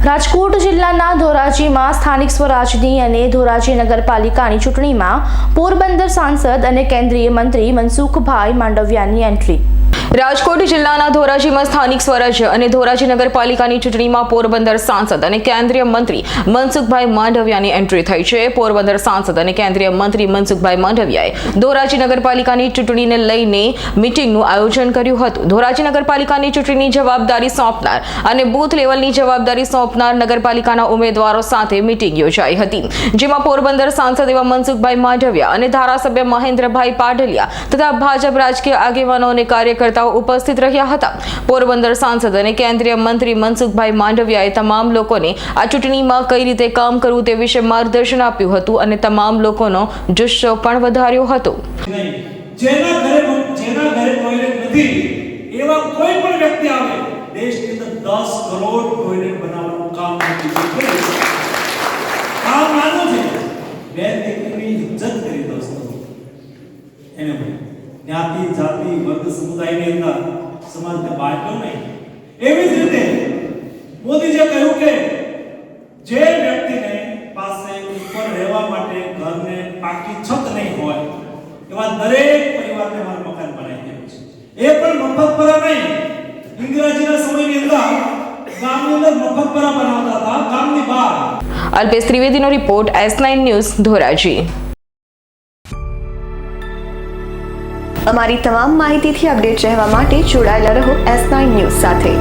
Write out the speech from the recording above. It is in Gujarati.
રાજકોટ જિલ્લાના ધોરાજીમાં સ્થાનિક સ્વરાજની અને ધોરાજી નગરપાલિકાની ચૂંટણીમાં પોરબંદર સાંસદ અને કેન્દ્રીય મંત્રી મનસુખભાઈ માંડવિયાની એન્ટ્રી। રાજકોટ જિલ્લાના ધોરાજીમાં સ્થાનિક સ્વરાજ્ય અને ધોરાજી નગરપાલિકાની ચૂંટણીમાં પોરબંદર સાંસદ અને કેન્દ્રીય મંત્રી મનસુખભાઈ માંડવિયાની એન્ટ્રી થઈ છે। પોરબંદર સાંસદ અને કેન્દ્રીય મંત્રી મનસુખભાઈ માંડવિયાએ ધોરાજી નગરપાલિકાની ચૂંટણીને લઈને મીટિંગનું આયોજન કર્યું હતું। ધોરાજી નગરપાલિકાની ચૂંટણીની જવાબદારી સોંપનાર અને બૂથ લેવલની જવાબદારી સોંપનાર નગરપાલિકાના ઉમેદવારો સાથે મીટિંગ યોજાઈ હતી, જેમાં પોરબંદર સાંસદ એવા મનસુખભાઈ માંડવિયા અને ધારાસભ્ય મહેન્દ્રભાઈ પાડલિયા તથા ભાજપ રાજકીય આગેવાનો અને કાર્યકર્તાઓ ઉપસ્થિત રહ્યા હતા। પોરબંદર સાંસદ અને કેન્દ્રીય મંત્રી મનસુખભાઈ માંડવિયાએ તમામ લોકોને આ ચૂંટણીમાં કઈ રીતે કામ કરવું તે વિશે માર્ગદર્શન આપ્યું હતું અને તમામ લોકોનો જુસ્સો પણ વધાર્યો હતો। જેના ઘરે ટોયલેટ નથી એવા કોઈ પણ વ્યક્તિ આવે દેશની અંદર 10 કરોડ ટોયલેટ બનાવવાનું કામ કરી છે। કામ નાનું છે, બેન દીકરીની ઇજ્જત કરી દોસ્તો। એને જ્ઞાતિ જાતિ વર્ગ સમુદાયની અંદર સમાજને બાંધ્યો નહીં। એવી જ રીતે મોદીજીએ કહ્યું કે જે વ્યક્તિને પાસે ઉપર રહેવા માટે ઘરને પાકી છત નહીં હોય એવા દરેક પરિવારને મારું મકાન બનાવી દેવું છે। એ પણ મફતપરા નહીં, ઇંગ્રેજીના સમયની અંદર ગામની અંદર મફતપરા બનાવતા હતા, ગામની બહાર। અલ્પેશ ત્રિવેદીનો રિપોર્ટ, S9 ન્યૂઝ, ધોરાજી। અમારી તમામ માહિતીથી અપડેટ રહેવા માટે જોડાયેલા રહો S9 ન્યૂઝ સાથે।